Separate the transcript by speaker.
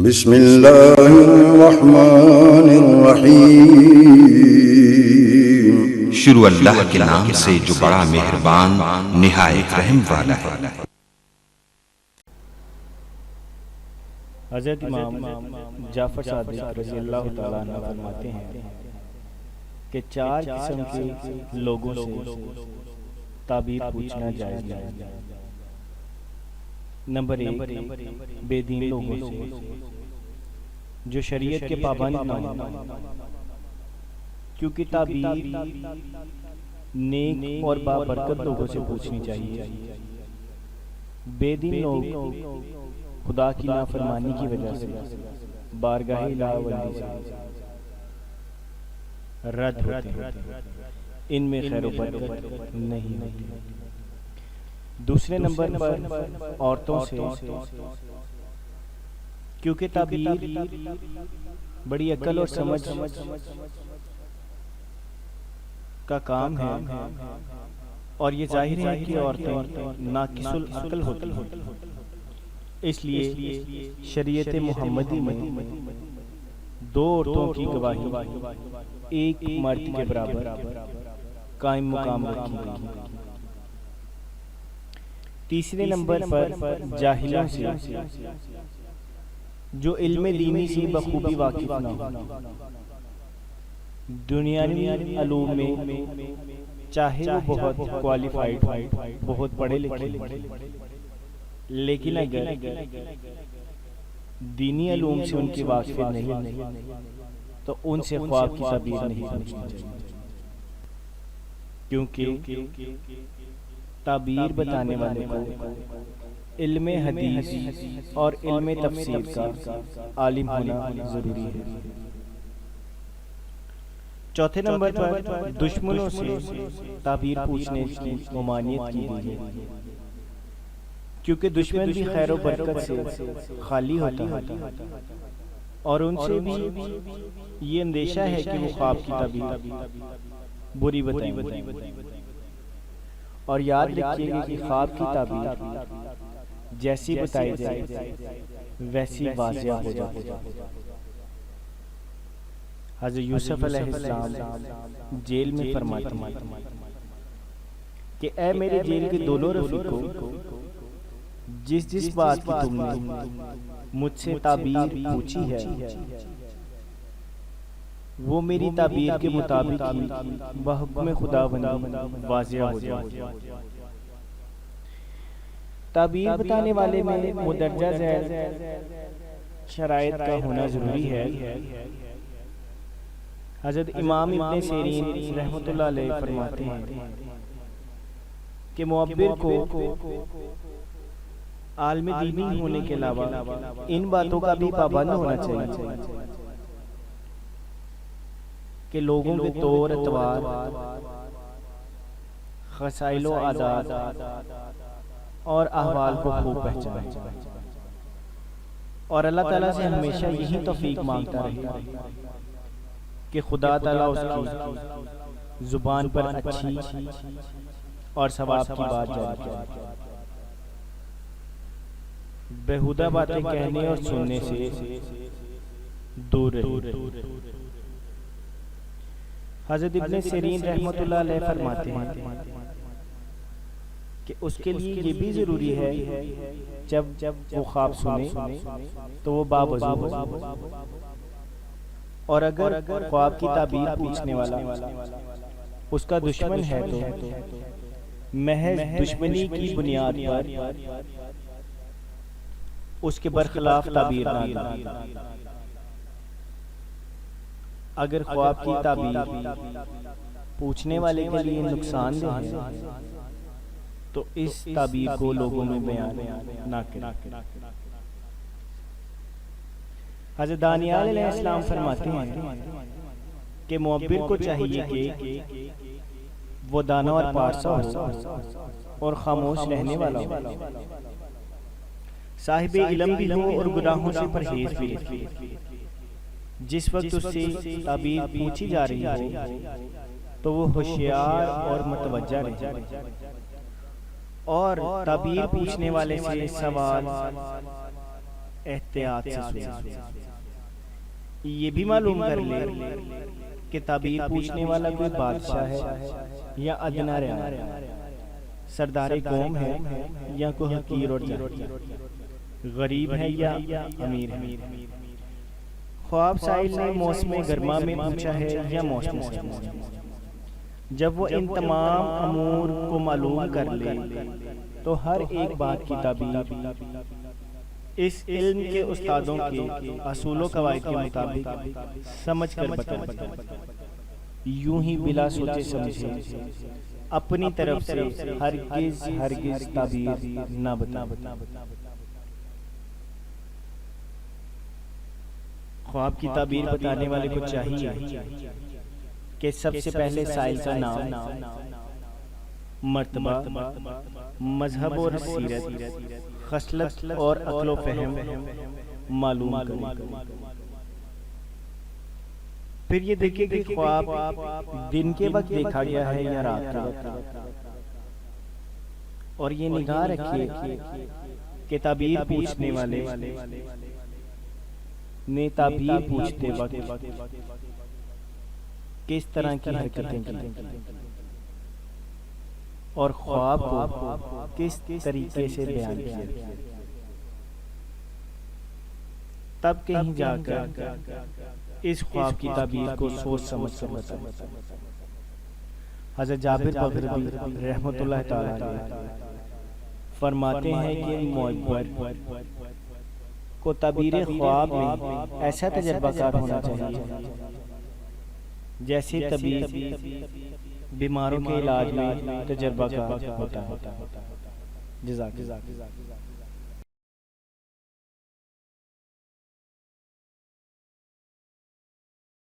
Speaker 1: बिस्मिल्लाहिर्रहमानिर्रहीम। शुरू अल्लाह के नाम से जो बड़ा मेहरबान निहायत रहम वाला है।
Speaker 2: हज़रत इमाम जाफर सादिक रज़ियल्लाहु ताला अन्हु फरमाते हैं कि चार किस्म के लोगों से ताबीर पूछना जायज़ है। नंबर 1, बेदीन लोगों से जो शरीयत के पाबंद न हो, क्योंकि ताबीर नेक और बाबरकत लोगों से पूछनी चाहिए। बेदीन लोग खुदा की नाफरमानी की वजह से बारगाह लावली से रद्द होते हैं, इनमें खैर बरकत नहीं होती। दूसरे नंबर पर औरतों से, क्योंकि ताबीर बड़ी अक्ल और समझ का काम है और ये जाहिर है कि औरतें नाकिसुल अक्ल होती हैं, इसलिए शरीयत मुहम्मदी में दो औरतों की गवाही एक मर्द के बराबर कायम मुकाम रखी गई। तीसरे नंबर पर जाहिलों से जो इल्म दीनी से बखूबी वाकिफ न हो, दुनियावी अलूम में चाहे वो बहुत क्वालिफाइड हो, बहुत पढ़े लिखे, लेकिन अगर दीनी अलूम से उनकी वाकिफियत नहीं तो उनसे ख्वाब की ताबीर नहीं पूछनी चाहिए, क्योंकि ताबीर बताने वाले को इल्मे हदीस और इल्मे तफसीर का आलिम होना जरूरी है। चौथे नंबर पर दुश्मनों से ताबीर पूछने की ममानियत की गई है, क्योंकि दुश्मन भी खैर व बरकत से खाली होता है और उनसे भी ये अंदेशा है कि वो ख्वाब की ताबीर बुरी बताएंगे। और याद रखिएगा कि ख्वाब की ताबीर जैसी बताई जाए वैसी वाज़िया हो जाती है। हज़रत यूसुफ अलैहिस्सलाम जेल में फरमाते हैं कि ऐ मेरे जेल के दोनों रफीकों, जिस जिस बात की तुमने मुझसे ताबीर पूछी है वो मेरी ताबीर के मुताबिक ही बहुक्म खुदाबंदी वाज़िया हो जाए। ताबीर बताने वाले में मुदर्जा ज़ैल शराइत का होना जरूरी है। हज़रत इमाम इब्न सीरीन रहमतुल्लाह अलैह फरमाते हैं कि मुअब्बिर को आलिम दीनी होने के अलावा इन बातों का भी पाबंद होना चाहिए कि लोगों के तौर अतवार, खसाइलो आदात और अहवाल को खूब पहचाने और अल्लाह ताला से हमेशा यही तौफीक मांगता रहे कि खुदा ताला उसकी जुबान पर अच्छी और सवाब की बात जारी करे, बेहुदा बातें कहने और सुनने से दूर रहे। हज़रत इब्न सीरीन रहमतुल्लाह अलैह फरमाते हैं कि उसके लिए ये भी जरूरी है जब वो ख्वाब सुने तो वो बावजू हो, और अगर ख्वाब की ताबीर पूछने वाला उसका दुश्मन है तो महज दुश्मनी की बुनियाद पर उसके बरखिलाफ ताबीर ना दे। अगर ख्वाब की ताबीर पूछने वाले के लिए नुकसानदेह है तो इस ताबीर को लोगों में बयान ना करें। हज़रत दानियाल अलैहिस्सलाम फरमाते हैं कि मुअब्बिर को चाहिए कि वो दाना और पारसा हो और खामोश रहने वाला हो, साहिब इल्म भी हो और गुनाहों से परहेज भी रखे। जिस वक्त उससे ताबीर पूछी जा रही हो तो वो होशियार और मुतवज्जा रहे और ताबीर पूछने वाले से सवाल एहतियात से सुने। ये भी मालूम कर ले कि ताबीर पूछने वाला कोई बादशाह है या अदना रहना, सरदार कौम है या कोई हकीर और जाहिल, गरीब है या अमीर है। ख्वाब साहिल ने मौसम गर्मा में पूछा है या मौसम सर्मा। जब वो इन तमाम अमूर को मालूम कर ले तो हर एक बात की ताबीर इस इल्म के उस्तादों के असूलों कवायद के मुताबिक समझ कर बता, यूं ही बिला सोचे समझे अपनी तरफ से हरगिज ताबीर ना बता। ख्वाब की ताबीर बताने वाले को चाहिए कि सबसे पहले साइल का नाम, मर्तबा, मजहब और सीरत, खसलत और अक्लो फहम मालूम करें। फिर ये देखे कि ख्वाब दिन के वक्त देखा गया है या रात के वक्त, और ये निगाह रखिए कि ताबीर पूछने वाले ने ताबीर पूछते वक्त किस तरह की हरकतें की और ख्वाब को किस तरीके से बयान किया, तब कहीं जाकर इस ख्वाब की ताबीर को सोच समझ कर बताया। हज़रत जाबिर बगरवी रहमतुल्लाह ताला अलैह फरमाते हैं कि मुअव्वल को ताबीर ख्वाब में ऐसा तजर्बाकार होना चाहिए जैसे तबीब बीमारों के इलाज में तजर्बाकार होता है। जज़ाक।